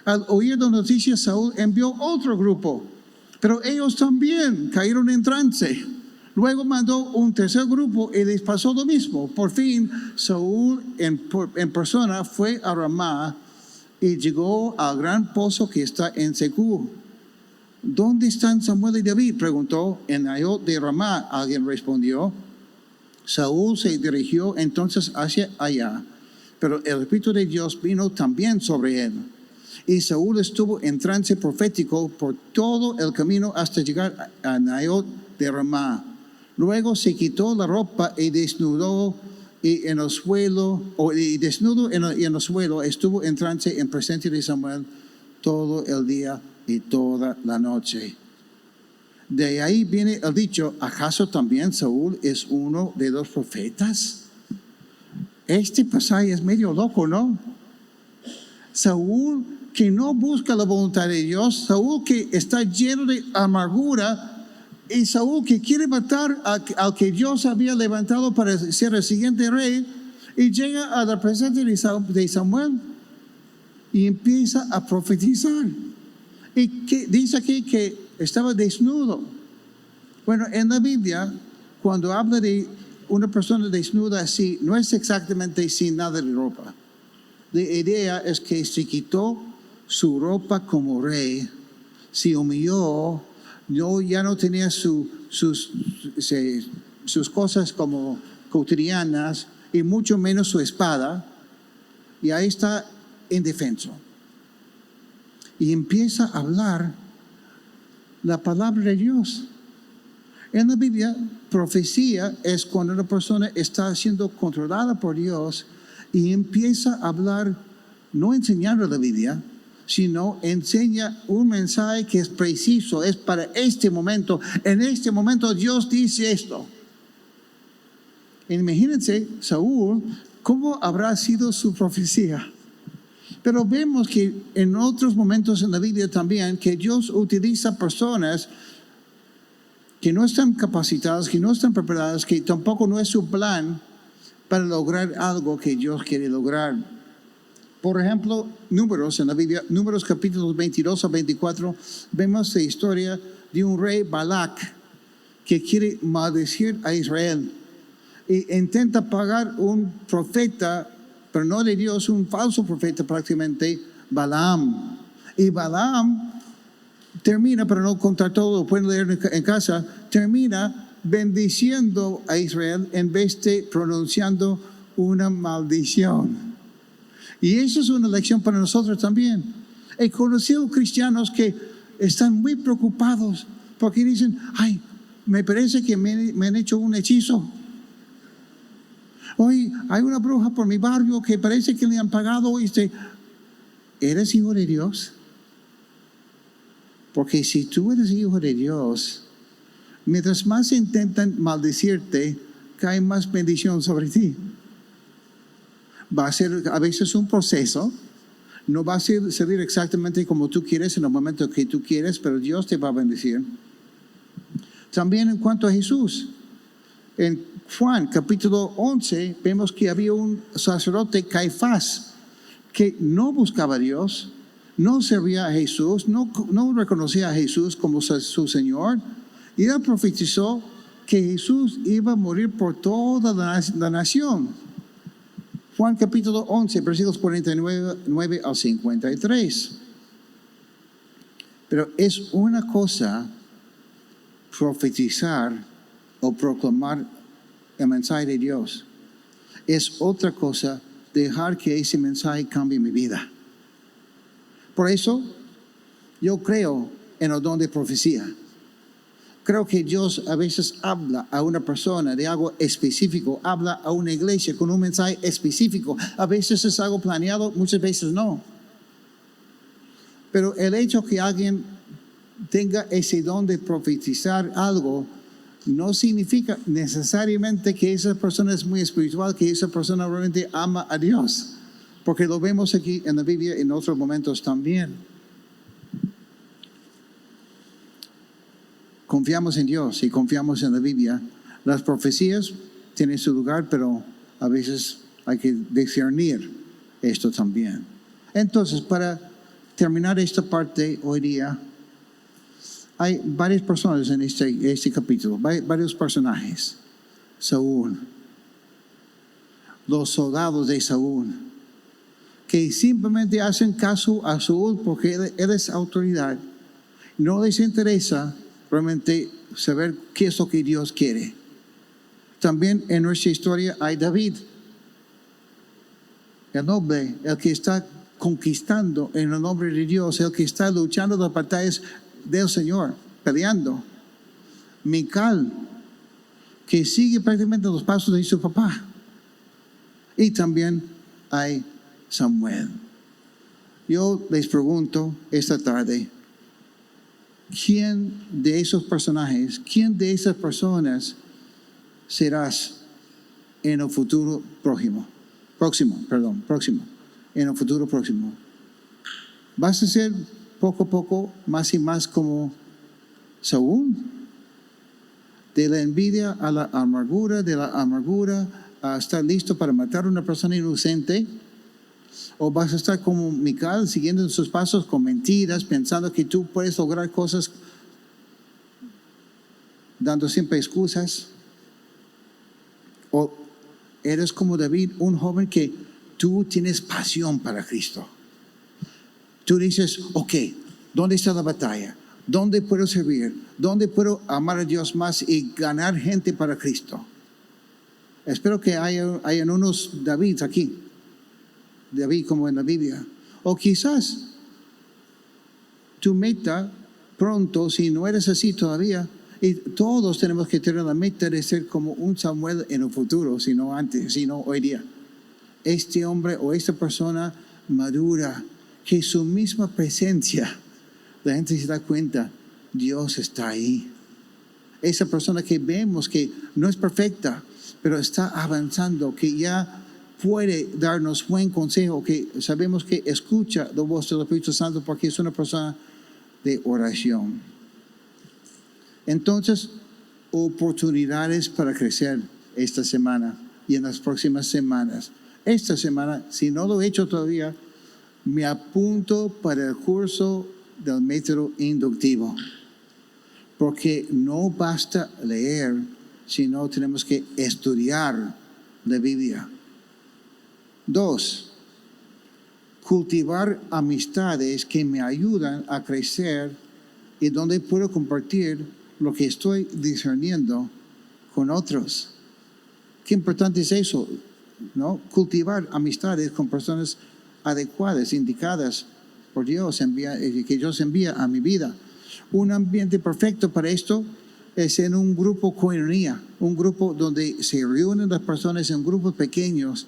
Al oír la noticia, Saúl envió otro grupo, pero ellos también cayeron en trance. Luego mandó un tercer grupo y les pasó lo mismo. Por fin, Saúl en persona fue a Ramá y llegó al gran pozo que está en Secú. ¿Dónde están Samuel y David?, preguntó. En Naiot de Ramá, alguien respondió. Saúl se dirigió entonces hacia allá, pero el Espíritu de Dios vino también sobre él. Y Saúl estuvo en trance profético por todo el camino hasta llegar a Naiot de Ramá. Luego se quitó la ropa y desnudo en el suelo, estuvo en trance en presencia de Samuel todo el día y toda la noche. De ahí viene el dicho, ¿acaso también Saúl es uno de los profetas? Este pasaje es medio loco, ¿no? Saúl que no busca la voluntad de Dios, Saúl que está lleno de amargura, y Saúl que quiere matar al que Dios había levantado para ser el siguiente rey, y llega a la presencia de Samuel y empieza a profetizar. Y que dice aquí que estaba desnudo. Bueno, en la Biblia, cuando habla de una persona desnuda así, no es exactamente sin nada de ropa. La idea es que se quitó su ropa como rey, se humilló, ya no tenía sus cosas como cotidianas y mucho menos su espada, y ahí está indefenso. Y empieza a hablar la palabra de Dios. En la Biblia, profecía es cuando una persona está siendo controlada por Dios y empieza a hablar, no enseñando la Biblia, sino enseña un mensaje que es preciso, es para este momento. En este momento Dios dice esto. Imagínense, Saúl, ¿cómo habrá sido su profecía? Pero vemos que en otros momentos en la Biblia también, que Dios utiliza personas que no están capacitadas, que no están preparadas, que tampoco no es su plan para lograr algo que Dios quiere lograr. Por ejemplo, Números en la Biblia, Números capítulos 22 a 24, vemos la historia de un rey Balac que quiere maldecir a Israel e intenta pagar un profeta, pero no de Dios, un falso profeta prácticamente, Balaam. Y Balaam termina, para no contar todo, lo pueden leer en casa, termina bendiciendo a Israel en vez de pronunciando una maldición. Y eso es una lección para nosotros también. He conocido cristianos que están muy preocupados porque dicen, ay, me parece que me han hecho un hechizo. Hoy hay una bruja por mi barrio que parece que le han pagado. ¿Eres hijo de Dios? Porque si tú eres hijo de Dios, mientras más intentan maldecirte, cae más bendición sobre ti. Va a ser a veces un proceso, no va a salir exactamente como tú quieres en el momento que tú quieres, pero Dios te va a bendecir. También en cuanto a Jesús, en Juan capítulo 11 vemos que había un sacerdote, Caifás, que no buscaba a Dios, no servía a Jesús, no reconocía a Jesús como su Señor, y él profetizó que Jesús iba a morir por toda la nación. Juan capítulo 11, versículos 49 al 53. Pero es una cosa profetizar o proclamar el mensaje de Dios. Es otra cosa dejar que ese mensaje cambie mi vida. Por eso, yo creo en el don de profecía. Creo que Dios a veces habla a una persona de algo específico, habla a una iglesia con un mensaje específico. A veces es algo planeado, muchas veces no. Pero el hecho que alguien tenga ese don de profetizar algo no significa necesariamente que esa persona es muy espiritual, que esa persona realmente ama a Dios. Porque lo vemos aquí en la Biblia en otros momentos también. Confiamos en Dios y confiamos en la Biblia. Las profecías tienen su lugar, pero a veces hay que discernir esto también. Entonces, para terminar esta parte hoy día, hay varias personas en este capítulo, varios personajes. Saúl, los soldados de Saúl, que simplemente hacen caso a Saúl porque él es autoridad. No les interesa realmente saber qué es lo que Dios quiere. También en nuestra historia hay David, el noble, el que está conquistando en el nombre de Dios, el que está luchando las batallas del Señor, peleando. Mical, que sigue prácticamente los pasos de su papá. Y también hay Samuel. Yo les pregunto esta tarde, ¿quién de esos personajes, quién de esas personas serás en el futuro próximo? En el futuro próximo. ¿Vas a ser poco a poco más y más como Saúl? De la envidia a la amargura, de la amargura a estar listo para matar a una persona inocente. ¿O vas a estar como Mical, siguiendo en sus pasos con mentiras, pensando que tú puedes lograr cosas, dando siempre excusas? ¿O eres como David, un joven que tú tienes pasión para Cristo? Tú dices, ok, ¿dónde está la batalla? ¿Dónde puedo servir? ¿Dónde puedo amar a Dios más y ganar gente para Cristo? Espero que hayan unos Davids aquí. David como en la Biblia. O quizás tu meta pronto, si no eres así todavía, y todos tenemos que tener la meta de ser como un Samuel en el futuro, si no antes, si no hoy día. Este hombre o esta persona madura, que su misma presencia, la gente se da cuenta, Dios está ahí. Esa persona que vemos que no es perfecta, pero está avanzando, que ya puede darnos buen consejo, que sabemos que escucha la voz del Espíritu Santo porque es una persona de oración. Entonces, oportunidades para crecer esta semana y en las próximas semanas. Esta semana, si no lo he hecho todavía, me apunto para el curso del método inductivo. Porque no basta leer, sino tenemos que estudiar la Biblia. 2, cultivar amistades que me ayudan a crecer y donde puedo compartir lo que estoy discerniendo con otros. Qué importante es eso, ¿no? Cultivar amistades con personas adecuadas, indicadas por Dios, que Dios envía a mi vida. Un ambiente perfecto para esto es en un grupo coinonía, un grupo donde se reúnen las personas en grupos pequeños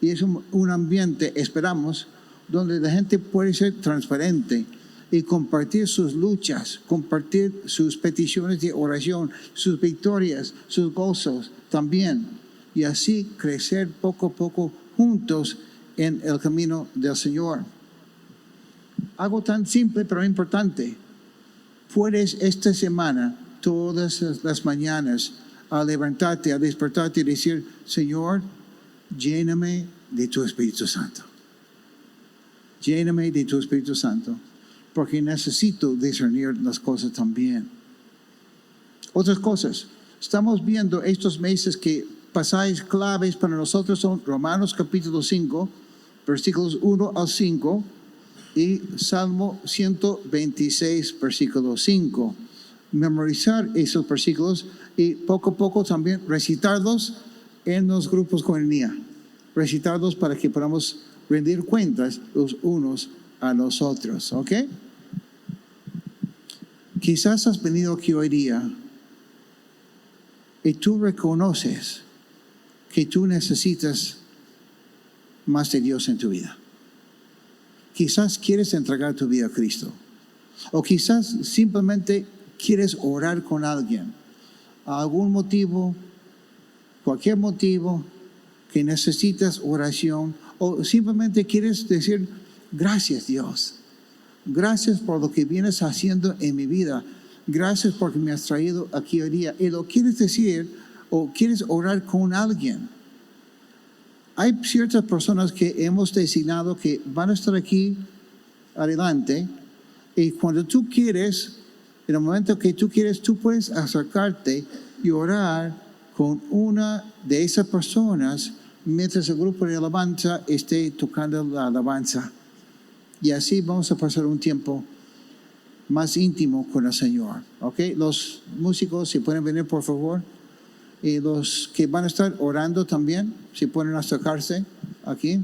y es un ambiente, esperamos, donde la gente puede ser transparente y compartir sus luchas, compartir sus peticiones de oración, sus victorias, sus gozos también, y así crecer poco a poco juntos en el camino del Señor. Algo tan simple pero importante. Puedes esta semana, todas las mañanas, al levantarte, al despertarte y decir, Señor, lléname de tu Espíritu Santo. Lléname de tu Espíritu Santo, porque necesito discernir las cosas también. Otras cosas, estamos viendo estos meses que pasajes claves para nosotros son Romanos capítulo 5, versículos 1 al 5, y Salmo 126, versículo 5. Memorizar esos versículos y poco a poco también recitarlos en los grupos coinonía. Recitarlos para que podamos rendir cuentas los unos a los otros, ¿ok? Quizás has venido aquí hoy día y tú reconoces que tú necesitas más de Dios en tu vida. Quizás quieres entregar tu vida a Cristo. O quizás simplemente quieres orar con alguien. Algún motivo, cualquier motivo que necesitas oración. O simplemente quieres decir, gracias Dios. Gracias por lo que vienes haciendo en mi vida. Gracias porque me has traído aquí hoy día. Y lo quieres decir o quieres orar con alguien. Hay ciertas personas que hemos designado que van a estar aquí adelante y cuando tú quieres, en el momento que tú quieres, tú puedes acercarte y orar con una de esas personas mientras el grupo de alabanza esté tocando la alabanza. Y así vamos a pasar un tiempo más íntimo con el Señor. ¿Ok? Los músicos, si pueden venir, por favor. Y los que van a estar orando también, si pueden acercarse aquí.